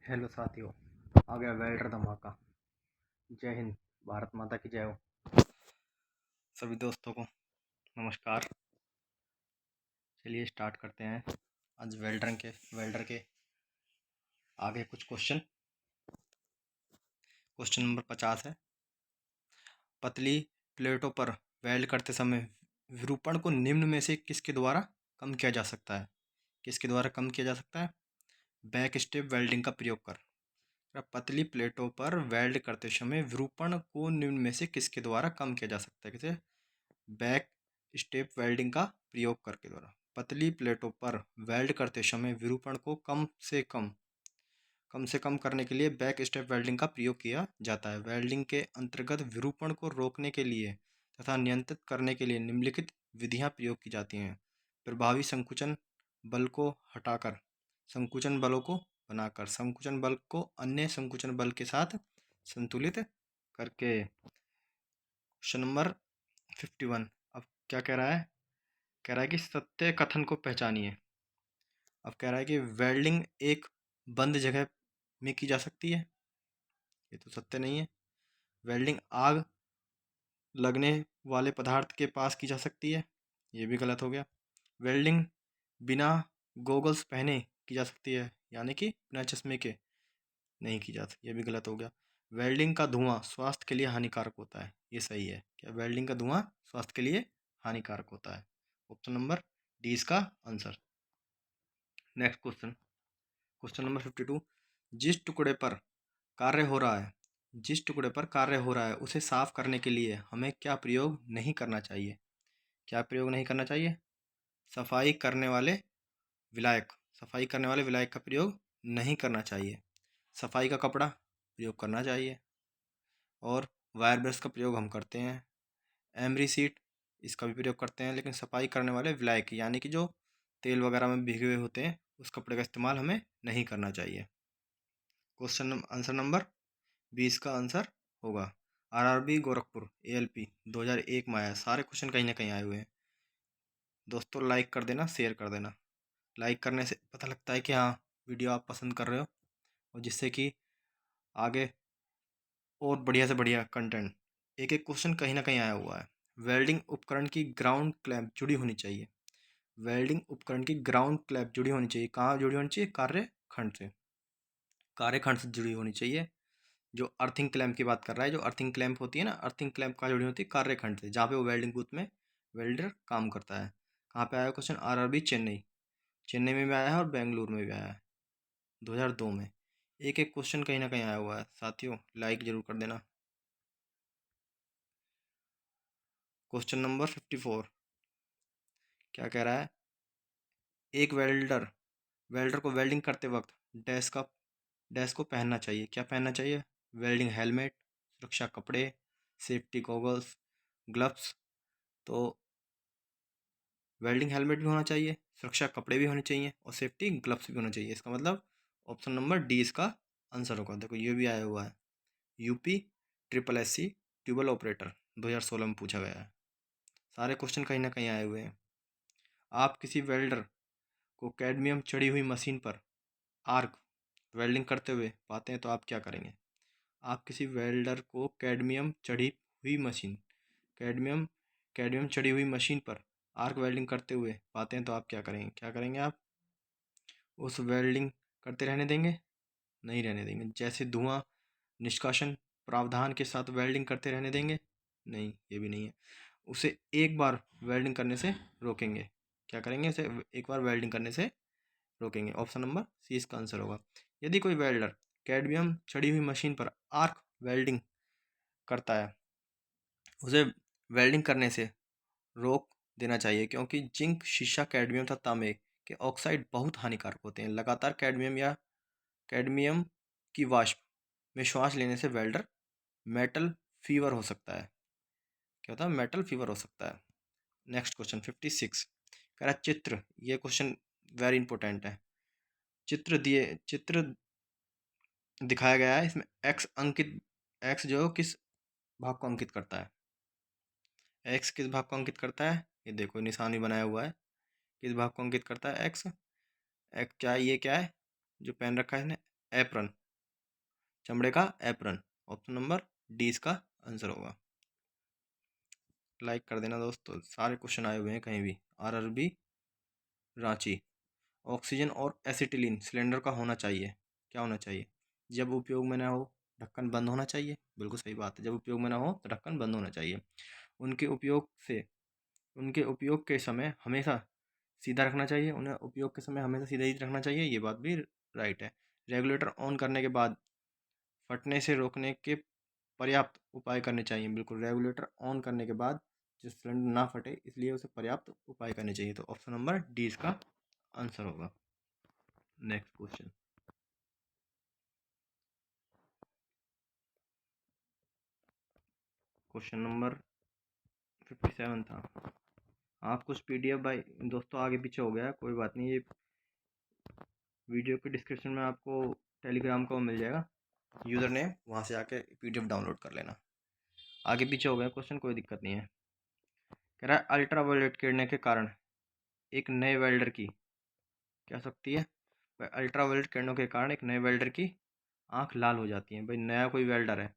Hello साथियों। आ गया welder धमाका। जय हिंद। भारत माता की जय हो। सभी दोस्तों को नमस्कार। चलिए स्टार्ट करते हैं आज वेल्डर के आगे कुछ क्वेश्चन। क्वेश्चन नंबर 50 है। पतली प्लेटों पर वेल्ड करते समय विरूपण को निम्न में से किसके द्वारा कम किया जा सकता है? किसके द्वारा कम किया जा सकता है? बैक स्टेप वेल्डिंग का प्रयोग कर। पतली प्लेटों पर वेल्ड करते समय विरूपण को निम्न में से किसके द्वारा कम किया जा सकता है? किसे? बैक स्टेप वेल्डिंग का प्रयोग करके द्वारा। पतली प्लेटों पर वेल्ड करते समय विरूपण को कम से कम करने के लिए बैक स्टेप वेल्डिंग का प्रयोग किया जाता है। वेल्डिंग के अंतर्गत विरूपण को रोकने के लिए तथा नियंत्रित करने के लिए निम्नलिखित विधियां प्रयोग की जाती हैं। प्रभावी संकुचन बल को हटाकर संकुचन बलों को बनाकर संकुचन बल को अन्य संकुचन बल के साथ संतुलित करके। Question number 51। अब क्या कह रहा है? कह रहा है कि सत्य कथन को पहचानिए। अब कह रहा है कि वेल्डिंग एक बंद जगह में की जा सकती है। ये तो सत्य नहीं है। वेल्डिंग आग लगने वाले पदार्थ के पास की जा सकती है। ये भी गलत हो गया। वेल्डिंग बिना गोगल्स पहने की जा सकती है, यानी कि बिना चश्मे के नहीं की जा सकती। ये भी गलत हो गया। वेल्डिंग का धुआं स्वास्थ्य के लिए हानिकारक होता है। ये सही है। क्या वेल्डिंग का धुआं स्वास्थ्य के लिए हानिकारक होता है? ऑप्शन नंबर डी इसका answer. Next question. Question number 52। जिस टुकड़े पर कार्य हो रहा है उसे साफ करने के लिए हमें क्या प्रयोग नहीं करना चाहिए? क्या प्रयोग नहीं करना चाहिए? सफाई करने वाले विलायक। सफाई करने वाले विलायक का प्रयोग नहीं करना चाहिए। सफाई का कपड़ा प्रयोग करना चाहिए। और वायर ब्रश का प्रयोग हम करते हैं। एमरी सीट इसका भी प्रयोग करते हैं, लेकिन सफाई करने वाले विलायक यानी कि जो तेल वगैरह में भीगे हुए होते हैं उस कपड़े का इस्तेमाल हमें नहीं करना चाहिए। क्वेश्चन आंसर नंबर 20 का आंसर होगा। आरआरबी गोरखपुर एएलपी 2001 में आया। सारे क्वेश्चन कहीं ना कहीं आए हुए हैं। दोस्तों लाइक कर देना, शेयर कर देना। लाइक करने से पता लगता है कि हाँ वीडियो आप पसंद कर रहे हो, और जिससे कि आगे और बढ़िया से बढ़िया कंटेंट। एक एक क्वेश्चन कहीं ना कहीं आया हुआ है। वेल्डिंग उपकरण की ग्राउंड क्लैंप जुड़ी होनी चाहिए। वेल्डिंग उपकरण की ग्राउंड क्लैंप जुड़ी होनी चाहिए। कहाँ जुड़ी होनी चाहिए? कार्यखंड से। कार्यखंड से जुड़ी होनी चाहिए। जो अर्थिंग क्लैंप की बात कर रहा है, जो अर्थिंग क्लैंप होती है ना, अर्थिंग क्लैंप कहाँ जुड़ी होती है? कार्यखंड से, जहाँ पे वो वेल्डिंग बूथ में वेल्डर काम करता है। कहाँ पे आया क्वेश्चन? आरआरबी चेन्नई। चेन्नई में भी आया है और बेंगलुरु में भी आया है 2002 में। एक एक क्वेश्चन कहीं ना कहीं आया हुआ है। साथियों लाइक जरूर कर देना। क्वेश्चन नंबर 54 क्या कह रहा है? एक वेल्डर वेल्डर को वेल्डिंग करते वक्त डैश को पहनना चाहिए। क्या पहनना चाहिए? वेल्डिंग हेलमेट, सुरक्षा कपड़े, सेफ्टी गॉगल्स, ग्लव्स। तो वेल्डिंग हेलमेट भी होना चाहिए, सुरक्षा कपड़े भी होने चाहिए और सेफ्टी ग्लव्स भी होना चाहिए। इसका मतलब ऑप्शन नंबर डी इसका आंसर होगा। देखो ये भी आया हुआ है। UP triple S C tubewell operator 2016 में पूछा गया है। सारे क्वेश्चन कहीं ना कहीं आए हुए हैं। आप किसी वेल्डर को कैडमियम चढ़ी हुई मशीन पर आर्क वेल्डिंग करते हुए पाते हैं तो आप क्या करेंगे? आप किसी वेल्डर को कैडमियम कैडमियम चढ़ी हुई मशीन पर आर्क वेल्डिंग करते हुए पाते हैं तो आप क्या करेंगे? क्या करेंगे आप? उस वेल्डिंग करते रहने देंगे? नहीं रहने देंगे। जैसे धुआं निष्कासन प्रावधान के साथ वेल्डिंग करते रहने देंगे? नहीं, ये भी नहीं है। उसे एक बार वेल्डिंग करने से रोकेंगे। क्या करेंगे? उसे एक बार वेल्डिंग करने से रोकेंगे। ऑप्शन नंबर सी इसका आंसर होगा। यदि कोई वेल्डर कैडमियम चढ़ी हुई मशीन पर आर्क वेल्डिंग करता है, उसे वेल्डिंग करने से रोक देना चाहिए, क्योंकि जिंक, शीशा, कैडमियम तथा तांबे के ऑक्साइड बहुत हानिकारक होते हैं। लगातार कैडमियम की वाष्प में श्वास लेने से वेल्डर मेटल फीवर हो सकता है। क्या होता है? मेटल फीवर हो सकता है। नेक्स्ट क्वेश्चन 56 कह रहा है चित्र। ये क्वेश्चन वेरी इंपॉर्टेंट है। चित्र दिखाया गया है। इसमें एक्स जो किस भाग को अंकित करता है? एक्स किस भाग को अंकित करता है? ये देखो निशान भी बनाया हुआ है। किस भाग को अंकित करता है एक्स? क्या ये क्या है जो पेन रखा है इसने? एप्रन, चमड़े का एप्रन। ऑप्शन नंबर डी इसका आंसर होगा। लाइक कर देना दोस्तों, सारे क्वेश्चन आए हुए हैं कहीं भी। आरआरबी रांची। ऑक्सीजन और एसिटिलीन सिलेंडर का होना चाहिए, क्या होना चाहिए? जब उपयोग में ना हो ढक्कन बंद होना चाहिए, बिल्कुल सही बात है, जब उपयोग में ना हो तो ढक्कन बंद होना चाहिए। उनके उपयोग से उनके उपयोग के समय हमेशा सीधा रखना चाहिए, उन्हें उपयोग के समय हमेशा सीधा ही रखना चाहिए, ये बात भी राइट है। रेगुलेटर ऑन करने के बाद फटने से रोकने के पर्याप्त उपाय करने चाहिए, बिल्कुल रेगुलेटर ऑन करने के बाद जो सिलेंडर ना फटे इसलिए उसे पर्याप्त उपाय करने चाहिए, तो ऑप्शन नंबर डी इसका आंसर होगा। नेक्स्ट क्वेश्चन, क्वेश्चन नंबर 57 था। आप कुछ पीडीएफ भाई दोस्तों आगे पीछे हो गया है, कोई बात नहीं, ये वीडियो के डिस्क्रिप्शन में आपको टेलीग्राम का वो मिल जाएगा यूज़र नेम, वहाँ से आके पीडीएफ डाउनलोड कर लेना। आगे पीछे हो गया क्वेश्चन, कोई दिक्कत नहीं है। कह रहा है अल्ट्रावायलेट किरणें के कारण एक नए वेल्डर की क्या सकती है? भाई अल्ट्रावायलेट किरणों के कारण एक नए वेल्डर की आंख लाल हो जाती है। भाई नया कोई वेल्डर है,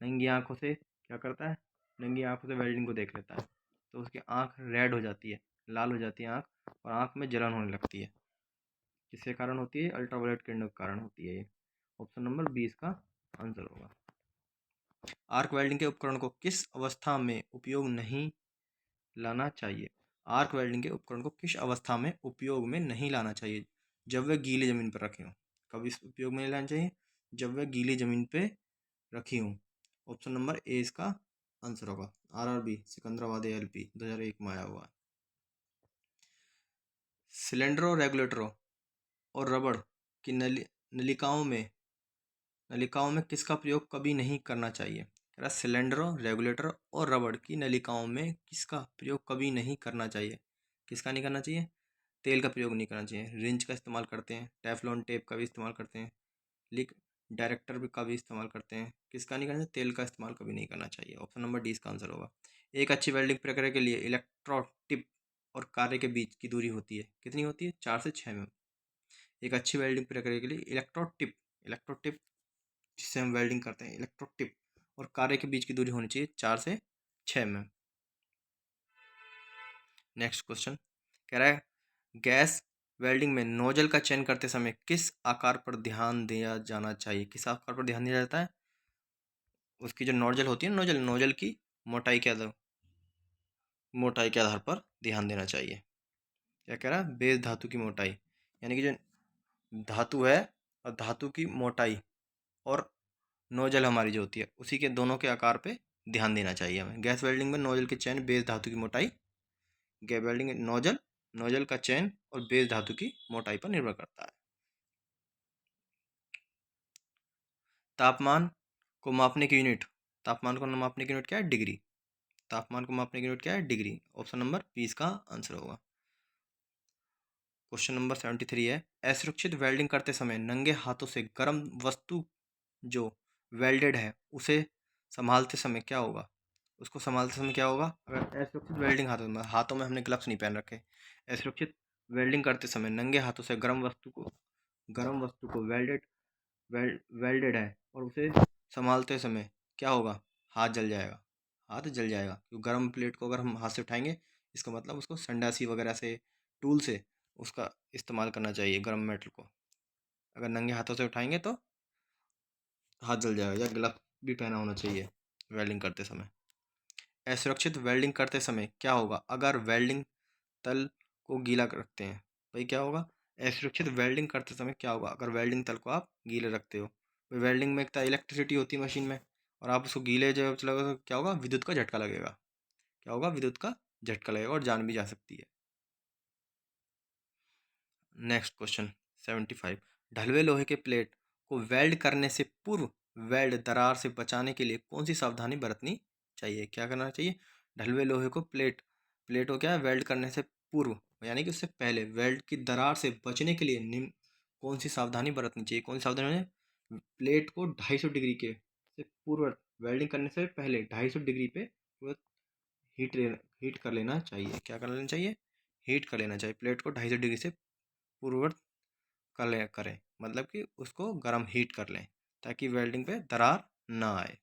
नंगी आंखों से क्या करता है? नंगी आंखों से वेल्डिंग को देख लेता है, तो उसकी आंख रेड हो जाती है, लाल हो जाती है आंख, और आंख में जलन होने लगती है। किसके कारण होती है? अल्ट्रावायलेट किरणों के कारण होती है ये। ऑप्शन नंबर 20 का आंसर होगा। आर्क वेल्डिंग के उपकरण को किस अवस्था में उपयोग नहीं लाना चाहिए? आर्क वेल्डिंग के उपकरण को किस अवस्था में उपयोग में नहीं लाना चाहिए? जब वह गीली ज़मीन पर रखे हों। कब इस उपयोग में नहीं लाना चाहिए? जब वह गीली ज़मीन पे रखी हों। ऑप्शन नंबर ए इसका आंसर होगा। आरआरबी सिकंदराबाद एएलपी 2001 में आया हुआ है। सिलेंडरों, रेगुलेटरों और रबड़ की नलिकाओं में किसका प्रयोग कभी नहीं करना चाहिए? कह रहा सिलेंडरों, रेगुलेटर और रबड़ की नलिकाओं में किसका प्रयोग कभी नहीं करना चाहिए? किसका नहीं करना चाहिए? तेल का प्रयोग नहीं करना चाहिए। रिंच का इस्तेमाल करते हैं, टेफ्लॉन टेप का भी इस्तेमाल करते हैं, लीक डायरेक्टर भी का भी इस्तेमाल करते हैं। किसका नहीं करना चाहिए? तेल का इस्तेमाल कभी नहीं करना चाहिए। ऑप्शन नंबर डी इसका आंसर होगा। एक अच्छी वेल्डिंग प्रक्रिया के लिए इलेक्ट्रोड टिप और कार्य के बीच की दूरी होती है, कितनी होती है? 4 से 6 mm। एक अच्छी वेल्डिंग प्रक्रिया के लिए इलेक्ट्रोड टिप जिससे हम वेल्डिंग करते हैं, इलेक्ट्रोड टिप और कार्य के बीच की दूरी होनी चाहिए 4 से 6 mm। नेक्स्ट क्वेश्चन कह रहा है गैस वेल्डिंग में नोजल का चयन करते समय किस आकार पर ध्यान दिया जाना चाहिए? किस आकार पर ध्यान दिया जाता है? उसकी जो नोजल होती है, नोजल की मोटाई के आधार पर ध्यान देना चाहिए। क्या कह रहा है? बेस धातु की मोटाई, यानी कि जो धातु है और धातु की मोटाई और नोजल हमारी जो होती है उसी के दोनों के आकार पे ध्यान देना चाहिए हमें। गैस वेल्डिंग में नोजल के चयन बेस धातु की मोटाई, गैस वेल्डिंग में नोजल का चयन और बेस धातु की मोटाई पर निर्भर करता है। तापमान को मापने की यूनिट तापमान को मापने की यूनिट क्या है? डिग्री। तापमान को मापने की यूनिट क्या है? डिग्री। ऑप्शन नंबर 20 का आंसर होगा। क्वेश्चन नंबर 73 है असुरक्षित वेल्डिंग करते समय नंगे हाथों से गर्म वस्तु जो वेल्डेड है उसे संभालते समय क्या होगा? उसको संभालते समय क्या होगा? अगर असुरक्षित वेल्डिंग हाथों में हमने ग्लव्स नहीं पहन रखे, असुरक्षित वेल्डिंग करते समय नंगे हाथों से गर्म वस्तु को वेल्डेड है और उसे संभालते समय क्या होगा? हाथ जल जाएगा। हाथ जल जाएगा क्योंकि गर्म प्लेट को अगर हम हाथ से उठाएंगे इसका मतलब उसको संडासी वगैरह से, टूल से उसका इस्तेमाल करना चाहिए गर्म मेटल को। अगर नंगे हाथों से उठाएंगे तो हाथ जल जाएगा, या ग्लव भी पहना होना चाहिए वेल्डिंग करते समय। असुरक्षित वेल्डिंग करते समय क्या होगा अगर वेल्डिंग तल को गीला रखते हैं? भाई क्या होगा? असुरक्षित वेल्डिंग करते समय क्या होगा अगर वेल्डिंग तल को आप गीले रखते हो? भाई वेल्डिंग में एक तो इलेक्ट्रिसिटी होती है मशीन में, और आप उसको गीले जब चलाओगे तो क्या होगा? विद्युत का झटका लगेगा। क्या होगा? विद्युत का झटका लगेगा और जान भी जा सकती है। नेक्स्ट क्वेश्चन 75 ढलवे लोहे के प्लेट को वेल्ड करने से पूर्व वेल्ड दरार से बचाने के लिए कौन सी सावधानी बरतनी चाहिए? क्या करना चाहिए? ढलवे लोहे को प्लेट को क्या है? वेल्ड करने से पूर्व यानी कि उससे पहले वेल्ड की दरार से बचने के लिए निम्न कौन सी सावधानी बरतनी चाहिए? कौन सी सावधानी? प्लेट को 250 डिग्री के से पूर्व वेल्डिंग करने से पहले 250 डिग्री पे हीट हीट कर लेना चाहिए। क्या कर लेना चाहिए? हीट कर लेना चाहिए प्लेट को 250 डिग्री से पूर्व करें, मतलब कि उसको गर्म हीट कर लें ताकि वेल्डिंग पे दरार ना आए।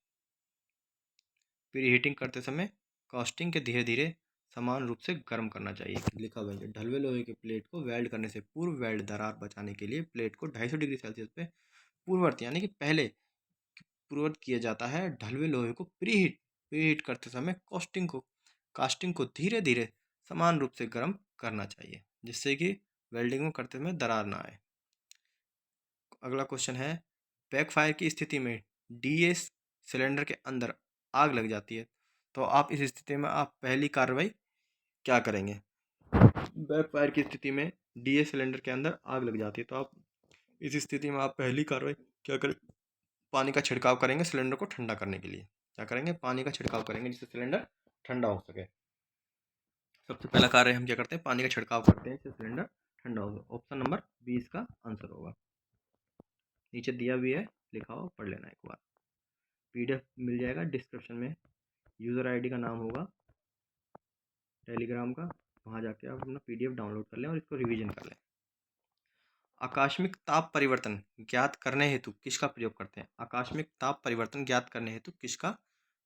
प्री हीटिंग करते समय कास्टिंग के धीरे धीरे समान रूप से गर्म करना चाहिए। लिखा हुआ है ढलवे लोहे के प्लेट को वेल्ड करने से पूर्व वेल्ड दरार बचाने के लिए प्लेट को 250 डिग्री सेल्सियस पे पूर्ववर्ती यानी कि पहले पूर्ववत किया जाता है। ढलवे लोहे को प्री हीट करते समय कास्टिंग को धीरे धीरे समान रूप से गर्म करना चाहिए जिससे कि वेल्डिंग में करते समय दरार ना आए। अगला क्वेश्चन है बैकफायर की स्थिति में डीएस सिलेंडर के अंदर आग लग जाती है तो आप इस स्थिति में आप पहली कार्रवाई क्या करेंगे? बैकफायर की स्थिति में डीएस सिलेंडर के अंदर आग लग जाती है तो आप इस स्थिति में आप पहली कार्रवाई क्या करें? पानी का छिड़काव करेंगे सिलेंडर को ठंडा करने के लिए। क्या करेंगे? पानी का छिड़काव करेंगे जिससे सिलेंडर ठंडा हो सके। सबसे पहला कार्य हम क्या करते हैं? पानी का छिड़काव करते हैं जिससे सिलेंडर ठंडा होगा। ऑप्शन नंबर 20 का आंसर होगा। नीचे दिया भी है, लिखा हो, पढ़ लेना एक बार। पीडीएफ मिल जाएगा डिस्क्रिप्शन में। यूज़र आईडी का नाम होगा टेलीग्राम का, वहाँ जाके आप अपना पीडीएफ डाउनलोड कर लें और इसको रिवीजन कर लें। आकस्मिक ताप परिवर्तन ज्ञात करने हेतु किसका प्रयोग करते हैं? आकस्मिक ताप परिवर्तन ज्ञात करने हेतु किसका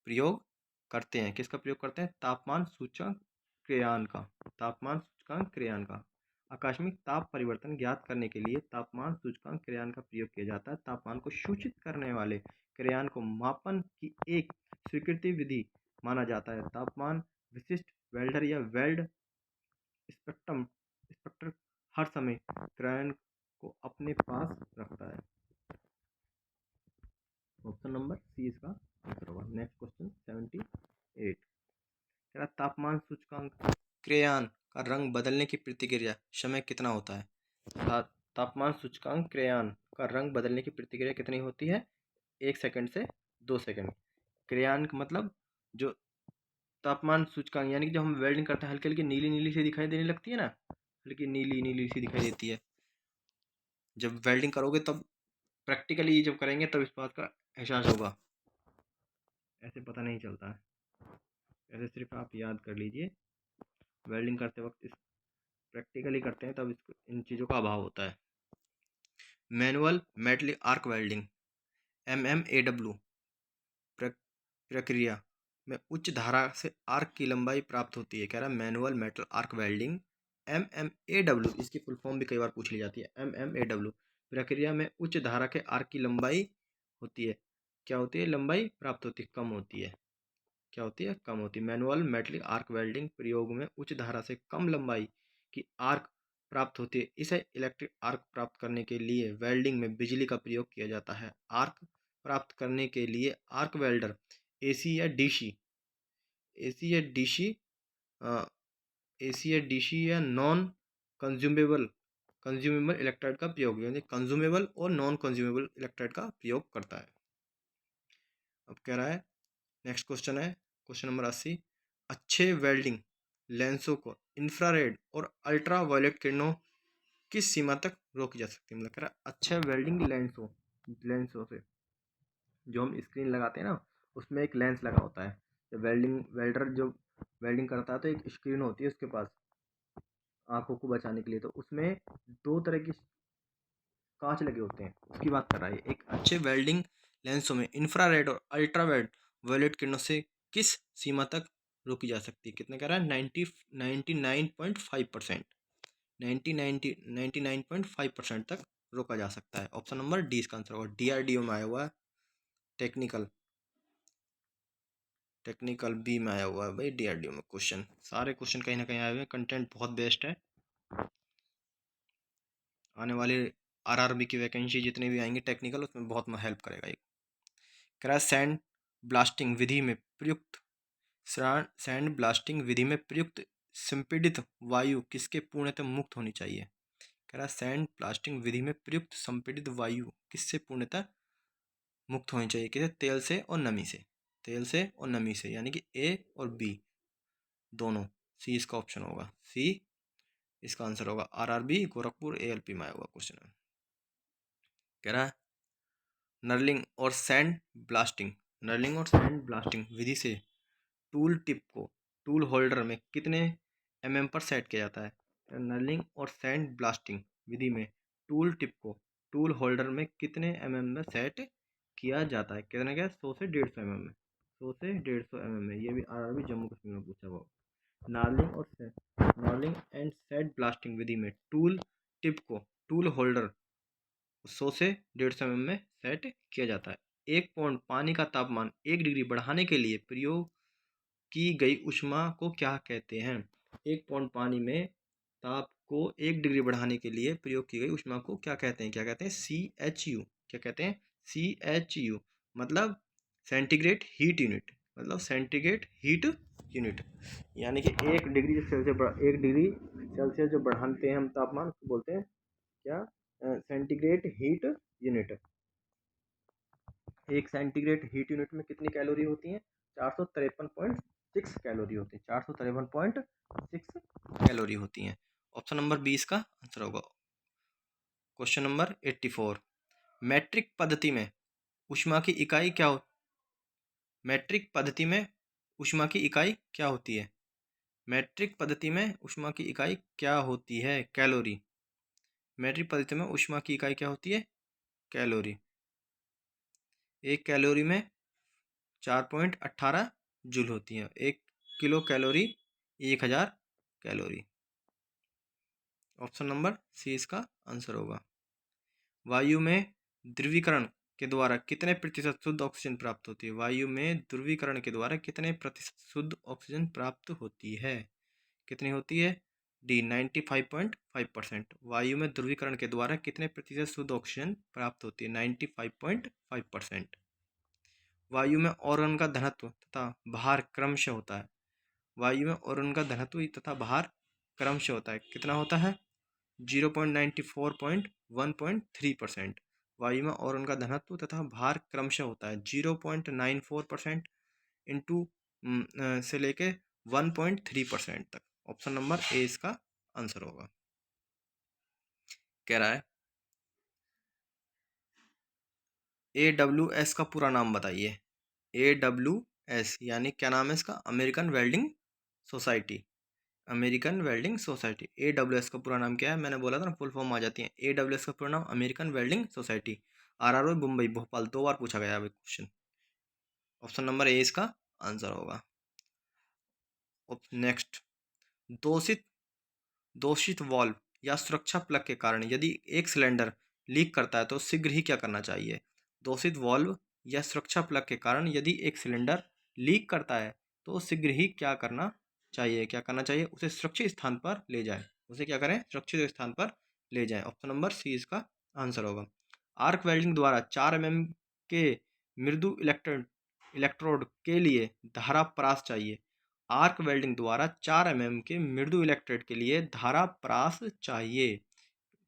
प्रयोग करते हैं? किसका प्रयोग करते हैं? तापमान सूचकांक क्रियान का। तापमान सूचकांक क्रियान का। आकस्मिक ताप परिवर्तन ज्ञात करने के लिए तापमान सूचकांक क्रियान का प्रयोग किया जाता है। तापमान को सूचित करने वाले क्रियान को मापन की एक स्वीकृति विधि माना जाता है। तापमान विशिष्ट वेल्डर या वेल्ड स्पेक्ट्रम हर समय क्रियान को अपने पास रखता है। ऑप्शन नंबर सी इसका आंसर होगा। नेक्स्ट क्वेश्चन 78 कह रहा तापमान सूचकांक क्रेयान का रंग बदलने की प्रतिक्रिया समय कितना होता है? तापमान सूचकांक क्रेयान का रंग बदलने की प्रतिक्रिया कितनी होती है? 1 सेकंड से 2 सेकंड। क्रेयान का मतलब जो तापमान सूचकांक यानी कि जब हम वेल्डिंग करते हैं हल्की हल्की नीली नीली सी दिखाई देने लगती है ना, हल्की नीली नीली सी दिखाई देती है। जब वेल्डिंग करोगे तब प्रैक्टिकली जब करेंगे तब इस बात का एहसास होगा, ऐसे पता नहीं चलता है। ऐसे सिर्फ आप याद कर लीजिए, वेल्डिंग करते वक्त इस प्रैक्टिकली करते हैं तब इसको इन चीज़ों का अभाव होता है। Manual metal arc welding MMAW प्रक्रिया में उच्च धारा से आर्क की लंबाई प्राप्त होती है। कह रहा है manual metal arc welding MMAW, इसकी फुल फॉर्म भी कई बार पूछ ली जाती है। MMAW प्रक्रिया में उच्च धारा के आर्क की लंबाई होती है। क्या होती है? लंबाई प्राप्त होती है, कम होती है। क्या होती है? कम होती है। मैनुअल मेटल आर्क वेल्डिंग प्रयोग में उच्च धारा से कम लंबाई की आर्क प्राप्त होती है। इसे इलेक्ट्रिक आर्क प्राप्त करने के लिए वेल्डिंग में बिजली का प्रयोग किया जाता है। आर्क प्राप्त करने के लिए आर्क वेल्डर एसी या डीसी एसी या डीसी एसी या डीसी या नॉन कंज्यूमेबल कंज्यूमेबल इलेक्ट्रोड का प्रयोग, यानी कंज्यूमेबल और नॉन कंज्यूमेबल इलेक्ट्रोड का प्रयोग करता है। अब कह रहा है नेक्स्ट क्वेश्चन है क्वेश्चन नंबर 80। अच्छे वेल्डिंग लेंसों को इंफ्रारेड और अल्ट्रा वायलेट किरणों किस सीमा तक रोकी जा सकती है? मतलब कह रहा है अच्छे वेल्डिंग लेंसों से जो हम स्क्रीन लगाते हैं ना, उसमें एक लेंस लगा होता है। जब वेल्डर जो वेल्डिंग करता है तो एक स्क्रीन होती है उसके पास आंखों को बचाने के लिए, तो उसमें 2 तरह की कांच लगे होते हैं, उसकी बात कर रहा है। एक अच्छे वेल्डिंग लेंसों में इंफ्रारेड और अल्ट्रावायलेट वायलेट किरणों से किस सीमा तक रोकी जा सकती है? कितने कह रहा है? 99.5%। 99.5% तक रोका जा सकता है। ऑप्शन नंबर डी इसका आंसर होगा। DRDO में आया हुआ है, टेक्निकल बी में आया हुआ है भाई DRDO में क्वेश्चन। सारे क्वेश्चन कहीं ना कहीं आए हुए हैं। कंटेंट बहुत बेस्ट है। आने वाले RRB की वैकेंसी जितनी भी आएंगी टेक्निकल, उसमें बहुत हेल्प करेगा। एक क्रैश सैंड ब्लास्टिंग विधि में प्रयुक्त संपीड़ित वायु किसके पूर्णतः मुक्त होनी चाहिए? कह रहा है सैंड ब्लास्टिंग विधि में प्रयुक्त संपीड़ित वायु किससे पूर्णतः मुक्त होनी चाहिए? किसे? तेल से और नमी से। तेल से और नमी से, यानी कि A और B दोनों। सी इसका ऑप्शन होगा। सी इसका आंसर होगा। RRB गोरखपुर ALP में आया हुआ क्वेश्चन है। कह रहा है नर्लिंग और सैंड ब्लास्टिंग विधि से टूल टिप को टूल होल्डर में कितने mm पर सेट किया जाता है? नर्लिंग और सैंड ब्लास्टिंग विधि में टूल टिप को टूल होल्डर में कितने में सेट किया जाता है? कितने क्या? 100 से 150 में, 100 से 150 में। ये भी आरआरबी जम्मू कश्मीर में पूछा हुआ। नॉर्लिंग एंड सेट ब्लास्टिंग विधि में टूल टिप को टूल होल्डर 100 से 150 में सेट किया जाता है। 1 पौंड पानी का तापमान 1 डिग्री बढ़ाने के लिए प्रयोग की गई ऊष्मा को क्या कहते हैं? 1 पौंड पानी में ताप को 1 डिग्री बढ़ाने के लिए प्रयोग की गई ऊष्मा को क्या कहते हैं? क्या कहते हैं? CHU। क्या कहते हैं? CHU मतलब सेंटीग्रेड हीट यूनिट, मतलब सेंटीग्रेड हीट यूनिट। यानी कि 1 डिग्री सेल्सियस जो बढ़ाते हैं हम तापमान, उसको बोलते हैं क्या? Centigrade heat unit. एक सेंटीग्रेड हीट यूनिट में कितनी कैलोरी होती है? 453.6 कैलोरी होती है। 453.6 कैलोरी होती हैं। ऑप्शन नंबर 20 का आंसर होगा। Question number 84। मैट्रिक पद्धति में ऊष्मा की इकाई क्या हो मैट्रिक पद्धति में ऊष्मा की इकाई क्या होती है? मैट्रिक पद्धति में ऊष्मा की इकाई क्या होती है? कैलोरी। मैट्रिक पद्धति में ऊष्मा की इकाई क्या होती है? कैलोरी। एक कैलोरी में 4.18 जूल होती है। 1 kilo calorie 1000 calorie. Option number C इसका आंसर होगा। वायु में ध्रुवीकरण के द्वारा कितने प्रतिशत शुद्ध ऑक्सीजन प्राप्त होती है? वायु में ध्रुवीकरण के द्वारा कितने प्रतिशत शुद्ध ऑक्सीजन प्राप्त होती है? कितनी होती है? डी 95.5%। वायु में ध्रुवीकरण के द्वारा कितने प्रतिशत शुद्ध ऑक्सीजन प्राप्त होती है? 95.5%। वायु में ओजोन का घनत्व तथा भार क्रमशः होता है। वायु में ओजोन का घनत्व तथा भार क्रमशः होता है। कितना होता है? 0.94.1.3%। वायु में ओजोन का घनत्व तथा भार क्रमशः होता है 0.94% इंटू से लेके 1.3% तक। ऑप्शन नंबर ए इसका आंसर होगा। कह रहा है AWS का पूरा नाम बताइए। AWS यानी क्या नाम है इसका? American welding society. American welding society. AWS का पूरा नाम क्या है? मैंने बोला था ना, फुल फॉर्म आ जाती है। AWS का पूरा नाम American welding society. RRO Mumbai Bhopal 2 बार पूछा गया है क्वेश्चन। ऑप्शन नंबर ए इसका आंसर होगा। नेक्स्ट, दोषित दोषित वाल्व या सुरक्षा प्लग के कारण यदि एक सिलेंडर लीक करता है तो शीघ्र ही क्या करना चाहिए? दोषित वाल्व या सुरक्षा प्लग के कारण यदि एक सिलेंडर लीक करता है तो शीघ्र ही क्या करना चाहिए? क्या करना चाहिए? उसे सुरक्षित स्थान पर ले जाए। उसे क्या करें? सुरक्षित स्थान पर ले जाएं। ऑप्शन नंबर सी इसका आंसर होगा। आर्क वेल्डिंग द्वारा 4 के मृदु इलेक्ट्रोड के लिए धारा परास चाहिए। आर्क वेल्डिंग द्वारा 4 के मृदु इलेक्ट्रोड के लिए धारा परास चाहिए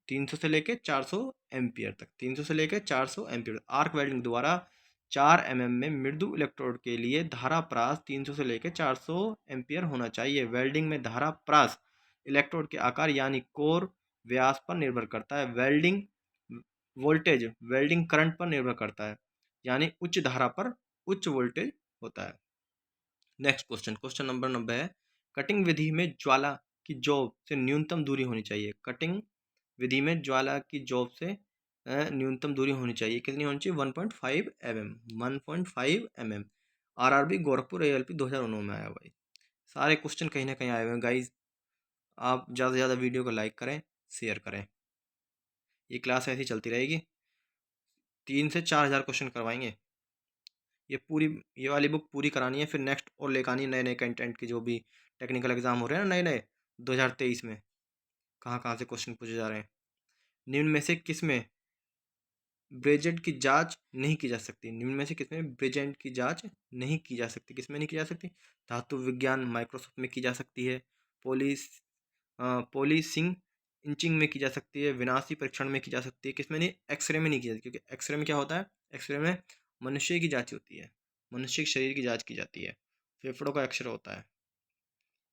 300 से लेकर 400 एम्पियर तक। 300 से लेकर 400 एम्पियर। आर्क वेल्डिंग द्वारा 4 में मृदु इलेक्ट्रोड के लिए धारा परास 300 से लेकर 400 एम्पियर होना चाहिए। वेल्डिंग में धारा परास इलेक्ट्रोड के आकार यानी कोर व्यास पर निर्भर करता है। वेल्डिंग वोल्टेज वेल्डिंग करंट पर निर्भर करता है, यानी उच्च धारा पर उच्च वोल्टेज होता है। नेक्स्ट क्वेश्चन, क्वेश्चन नंबर 90 है। कटिंग विधि में ज्वाला की जॉब से न्यूनतम दूरी होनी चाहिए। कटिंग विधि में ज्वाला की जॉब से न्यूनतम दूरी होनी चाहिए। कितनी होनी चाहिए? 1.5 mm। 1.5 mm। RRB Gorakhpur ALP 2009 में आया भाई। सारे क्वेश्चन कहीं ना कहीं आए हुए हैं गाइज। आप ज़्यादा से ज़्यादा वीडियो को लाइक करें, शेयर करें। ये क्लास ऐसी चलती रहेगी। 3 से 4 हज़ार क्वेश्चन करवाएंगे। ये वाली बुक पूरी करानी है, फिर नेक्स्ट और लेकर आनी है नए नए कंटेंट की। जो भी टेक्निकल एग्जाम हो रहे हैं ना नए नए 2023 में, कहाँ कहाँ से क्वेश्चन पूछे जा रहे हैं। निम्न में से किस में ब्रेजेंट की जांच नहीं की जा सकती? निम्न में से किसमें ब्रेजेंट की जांच नहीं की जा सकती? किसमें नहीं की जा सकती? धातु विज्ञान माइक्रोसॉफ्ट में की जा सकती है। पोलिस पोलिसिंग इंचिंग में की जा सकती है। विनाशी परीक्षण में की जा सकती है। किसमें नहीं? एक्सरे में नहीं की जाती, क्योंकि एक्सरे में क्या होता है? एक्सरे में मनुष्य की जांच होती है, मनुष्य के शरीर की जांच की जाती है। फेफड़ों का एक्सरे होता है,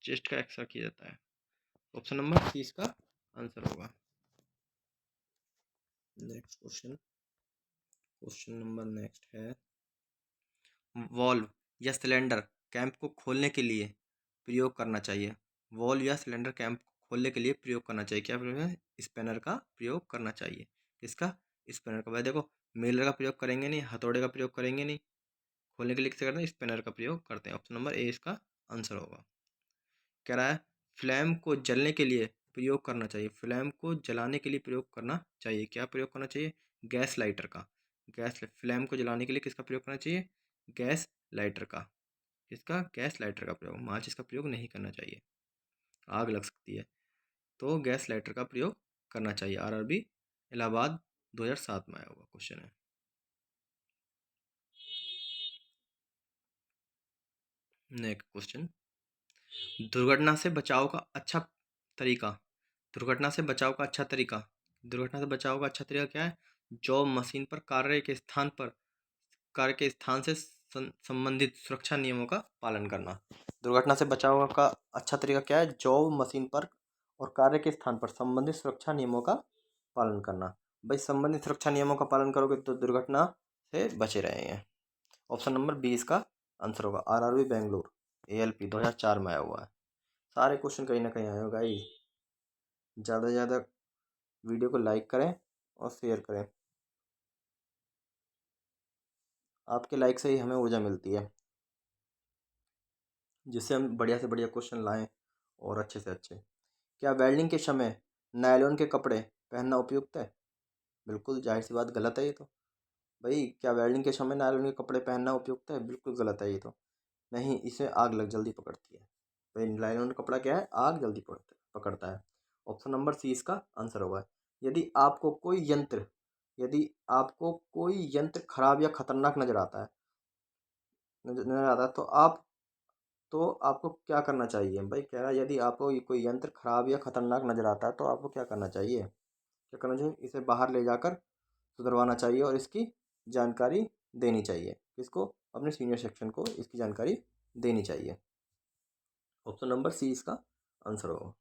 चेस्ट का एक्सरे किया जाता है। ऑप्शन नंबर सी इसका आंसर होगा। Next question, question number next है। वॉल्व या सिलेंडर कैंप को खोलने के लिए प्रयोग करना चाहिए। वॉल्व या सिलेंडर कैंप को खोलने के लिए प्रयोग करना चाहिए। क्या प्रयोग है? स्पैनर का प्रयोग करना चाहिए। किसका? स्पैनर का। भाई देखो, मेलर का प्रयोग करेंगे नहीं, हथौड़े का प्रयोग करेंगे नहीं। खोलने के लिए किसे करते हैं? स्पैनर का प्रयोग करते हैं। ऑप्शन नंबर ए इसका आंसर होगा। कह रहा है फ्लैम को जलने के लिए प्रयोग करना चाहिए। फ्लैम को जलाने के लिए प्रयोग करना चाहिए। क्या प्रयोग करना चाहिए? गैस लाइटर का। फ्लैम को जलाने के लिए किसका प्रयोग करना चाहिए? गैस लाइटर का। किसका? गैस लाइटर का प्रयोग। माचिस का प्रयोग नहीं करना चाहिए, आग लग सकती है। तो गैस लाइटर का प्रयोग करना चाहिए। आरआरबी इलाहाबाद 2007 में आया हुआ क्वेश्चन है। नेक्स्ट क्वेश्चन, दुर्घटना से बचाव का अच्छा तरीका। दुर्घटना से बचाव का अच्छा तरीका। दुर्घटना से बचाव का अच्छा तरीका क्या है? जॉब मशीन पर कार्य के स्थान से संबंधित सुरक्षा नियमों का पालन करना। दुर्घटना से बचाव का अच्छा तरीका क्या है? जॉब मशीन पर और कार्य के स्थान पर संबंधित सुरक्षा नियमों का पालन करना। भाई संबंधित सुरक्षा नियमों का पालन करोगे तो दुर्घटना से बचे रहेंगे। ऑप्शन नंबर बी इसका आंसर होगा। आरआरबी बेंगलुरु एएलपी 2004 में आया हुआ है। सारे क्वेश्चन कहीं ना कहीं आए हो गाइस। ज़्यादा से ज़्यादा वीडियो को लाइक करें और शेयर करें। आपके लाइक से ही हमें ऊर्जा मिलती है, जिससे हम बढ़िया से बढ़िया क्वेश्चन लाएं और अच्छे से अच्छे। क्या वेल्डिंग के समय नायलॉन के कपड़े पहनना उपयुक्त है? बिल्कुल जाहिर सी बात गलत है ये तो। भाई क्या वेल्डिंग के समय नायलॉन के कपड़े पहनना उपयुक्त है? बिल्कुल गलत है ये तो। नहीं, इसे आग लग जल्दी पकड़ती है। भाई नायलॉन कपड़ा क्या है? आग जल्दी पकड़ता है। ऑप्शन नंबर सी इसका आंसर होगा। यदि आपको कोई यंत्र यदि आपको कोई यंत्र खराब या खतरनाक नजर आता है तो आपको क्या करना चाहिए? भाई कह रहा है यदि आपको ये कोई यंत्र खराब या खतरनाक नजर आता है तो आपको क्या करना चाहिए? क्या करना चाहिए? इसे बाहर ले जाकर सुधरवाना चाहिए और इसकी जानकारी देनी चाहिए। किसको? अपने सीनियर सेक्शन को इसकी जानकारी देनी चाहिए। ऑप्शन नंबर सी इसका आंसर होगा।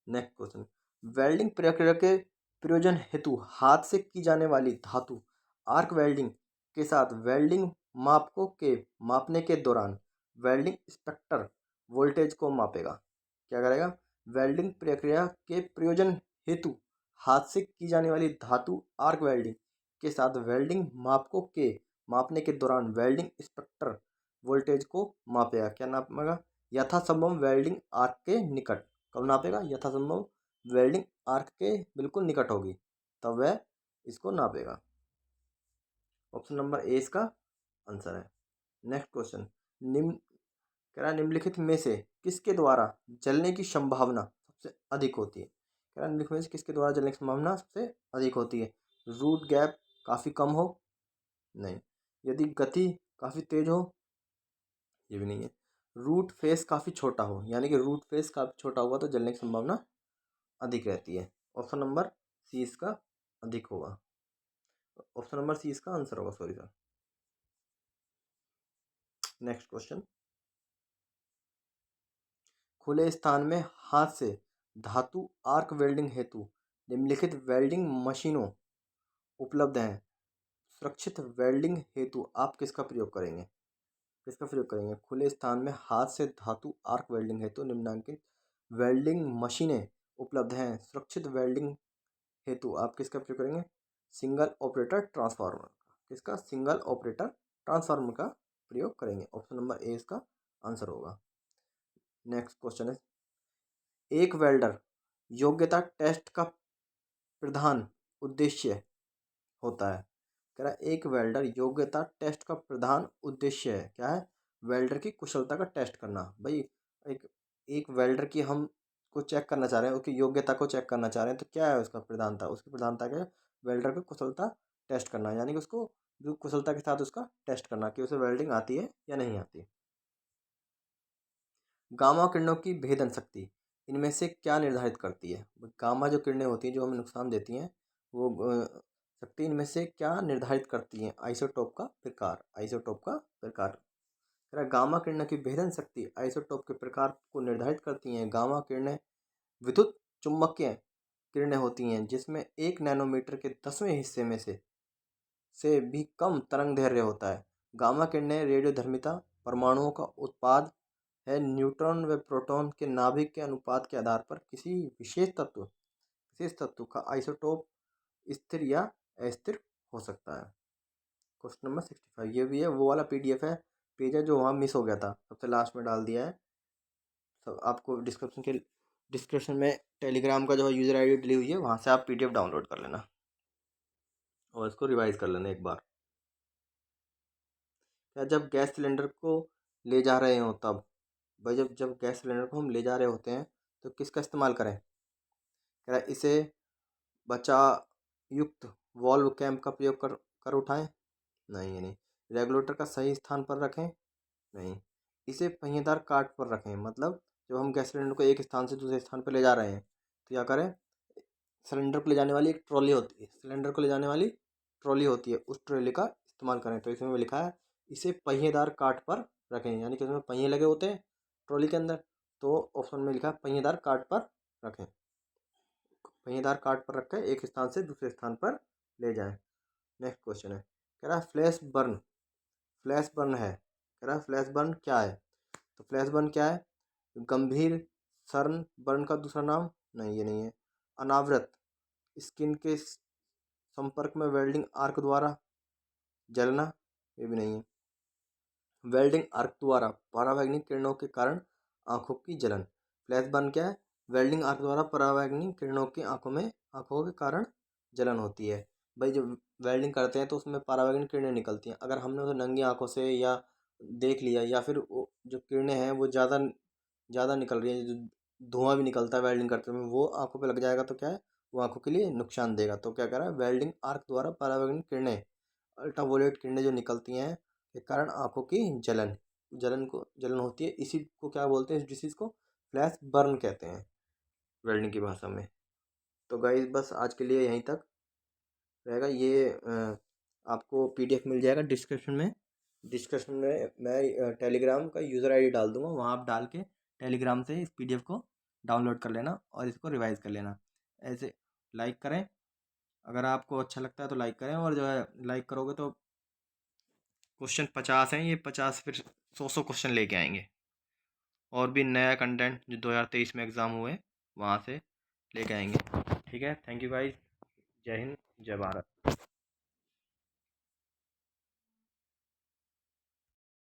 नेक्स्ट क्वेश्चन, वेल्डिंग प्रक्रिया के प्रयोजन हेतु हाथ से की जाने वाली धातु आर्क वेल्डिंग के साथ वेल्डिंग मापकों के मापने के दौरान वेल्डिंग इंस्पेक्टर वोल्टेज को मापेगा। क्या करेगा? वेल्डिंग प्रक्रिया के प्रयोजन हेतु हाथ से की जाने वाली धातु आर्क वेल्डिंग के साथ वेल्डिंग मापकों के मापने के दौरान वेल्डिंग इंस्पेक्टर वोल्टेज को मापेगा। क्या नापेगा? यथासंभव वेल्डिंग आर्क के निकट। कब नापेगा? यथासंभव वेल्डिंग आर्क के बिल्कुल निकट होगी तब वह इसको नापेगा। ऑप्शन नंबर ए इसका आंसर है। नेक्स्ट क्वेश्चन, निम्न कह रहा है निम्नलिखित में से किसके द्वारा जलने की संभावना सबसे अधिक होती है? कह रहा है निम्नलिखित में से किसके द्वारा जलने की संभावना सबसे अधिक होती है? रूट गैप काफ़ी कम हो? नहीं। यदि गति काफ़ी तेज हो? ये भी नहीं है। रूट फेस काफ़ी छोटा हो, यानी कि रूट फेस काफ़ी छोटा हुआ तो जलने की संभावना अधिक रहती है। ऑप्शन नंबर सी इसका अधिक होगा। ऑप्शन नंबर सी इसका आंसर होगा, सॉरी सर। नेक्स्ट क्वेश्चन, खुले स्थान में हाथ से धातु आर्क वेल्डिंग हेतु निम्नलिखित वेल्डिंग मशीनों उपलब्ध हैं। सुरक्षित वेल्डिंग हेतु आप किसका प्रयोग करेंगे? किसका प्रयोग करेंगे? खुले स्थान में हाथ से धातु आर्क वेल्डिंग हेतु निम्नलिखित वेल्डिंग मशीनें उपलब्ध हैं। सुरक्षित वेल्डिंग हेतु आप किसका प्रयोग करेंगे? सिंगल ऑपरेटर ट्रांसफार्मर का। किसका? सिंगल ऑपरेटर ट्रांसफार्मर का प्रयोग करेंगे। ऑप्शन नंबर ए इसका आंसर होगा। नेक्स्ट क्वेश्चन है, एक वेल्डर योग्यता टेस्ट का प्रधान उद्देश्य होता है। कह रहा है एक वेल्डर योग्यता टेस्ट का प्रधान उद्देश्य है क्या है? वेल्डर की कुशलता का टेस्ट करना। भाई एक एक वेल्डर की हम को चेक करना चाह रहे हैं, उसकी योग्यता को चेक करना चाह रहे हैं तो क्या है उसका प्रधानता? उसकी प्रधानता क्या है? वेल्डर की कुशलता टेस्ट करना, यानी कि उसको जो कुशलता के साथ उसका टेस्ट करना कि उसे वेल्डिंग आती है या नहीं आती। गामा किरणों की भेदन शक्ति इनमें से क्या निर्धारित करती है? गामा जो किरणें होती हैं जो हमें नुकसान देती हैं वो शक्ति इनमें से क्या निर्धारित करती हैं? आइसोटोप का प्रकार। आइसोटोप का प्रकार। कह रहा है गामा किरणों की भेदन शक्ति आइसोटोप के प्रकार को निर्धारित करती हैं। गामा किरणें विद्युत चुम्बकीय किरणें होती हैं जिसमें 1 नैनोमीटर के 10वें हिस्से में से भी कम तरंग दैर्घ्य होता है। गामा किरणें रेडियोधर्मिता परमाणुओं का उत्पाद है न्यूट्रॉन व प्रोटॉन के नाभिक के अनुपात के आधार पर किसी विशेष तत्व का आइसोटोप स्थिर या अस्थिर हो सकता है। क्वेश्चन नंबर 65 ये भी है, वो वाला पीडीएफ है, पेज है जो वहाँ मिस हो गया था, सबसे लास्ट में डाल दिया है। सब आपको डिस्क्रिप्शन में टेलीग्राम का जो यूज़र आईडी डली हुई है, वहाँ से आप पीडीएफ डाउनलोड कर लेना और इसको रिवाइज कर लेना एक बार। क्या जब गैस सिलेंडर को ले जा रहे हो तब, भाई जब जब गैस सिलेंडर को हम ले जा रहे होते हैं तो किसका इस्तेमाल करें? कह रहा है इसे बचा युक्त वॉल्व कैम्प का प्रयोग कर उठाएं। नहीं, ये नहीं। रेगुलेटर का सही स्थान पर रखें। नहीं। इसे पहिएदार काट पर रखें, मतलब जब हम गैस सिलेंडर को एक स्थान से दूसरे स्थान पर ले जा रहे हैं तो क्या करें? सिलेंडर को ले जाने वाली एक ट्रॉली होती है, सिलेंडर को ले जाने वाली ट्रॉली होती है, उस ट्रॉली का इस्तेमाल करें। तो इसमें लिखा है इसे पहिएदार काट पर रखें, यानी कि उसमें पहिए लगे होते हैं ट्रॉली के अंदर, तो ऑप्शन में लिखा है पहिएदार काट पर रखें। पहिएदार काट पर रखें, एक स्थान से दूसरे स्थान पर ले जाएं। नेक्स्ट क्वेश्चन है, कह रहा है फ्लैश बर्न है। कह रहा है फ्लैश बर्न क्या है? तो फ्लैश बर्न क्या है? गंभीर सर्ण बर्न का दूसरा नाम? नहीं, ये नहीं है। अनावृत स्किन के संपर्क में वेल्डिंग आर्क द्वारा जलना? ये भी नहीं है। वेल्डिंग आर्क द्वारा परावैंगनिक किरणों के कारण आंखों की जलन। फ्लैश बर्न क्या है? वेल्डिंग आर्क द्वारा परावैंगनिक किरणों की आंखों के कारण जलन होती है। भाई जब वेल्डिंग करते हैं तो उसमें परावैंगनिक किरणें निकलती हैं, अगर हमने उसे नंगी आंखों से या देख लिया या फिर वो जो किरणें हैं वो ज़्यादा ज़्यादा निकल रही है, जो धुआं भी निकलता है वेल्डिंग करते समय, वो आंखों पे लग जाएगा तो क्या है, वो आंखों के लिए नुकसान देगा। तो क्या कह रहा है? वेल्डिंग आर्क द्वारा परावैंगनिक किरणें, अल्ट्रावोलेट किरणें जो निकलती हैं के कारण आंखों की जलन होती है, इसी को क्या बोलते हैं, इस डिसीज़ को फ्लैश बर्न कहते हैं वेल्डिंग की भाषा में। तो गाइस बस आज के लिए यहीं तक रहेगा। ये आपको पीडीएफ मिल जाएगा डिस्क्रिप्शन में मैं टेलीग्राम का यूज़र आईडी डाल दूंगा, वहाँ आप डाल के टेलीग्राम से इस पीडीएफ को डाउनलोड कर लेना और इसको रिवाइज कर लेना। ऐसे लाइक करें, अगर आपको अच्छा लगता है तो लाइक करें, और जो है लाइक करोगे तो क्वेश्चन 50 हैं, ये 50 फिर 100 क्वेश्चन लेके आएंगे, और भी नया कंटेंट जो 2023 में एग्ज़ाम हुए वहाँ से लेके आएंगे। ठीक है, थैंक यू गाइस, जय हिंद, जय भारत।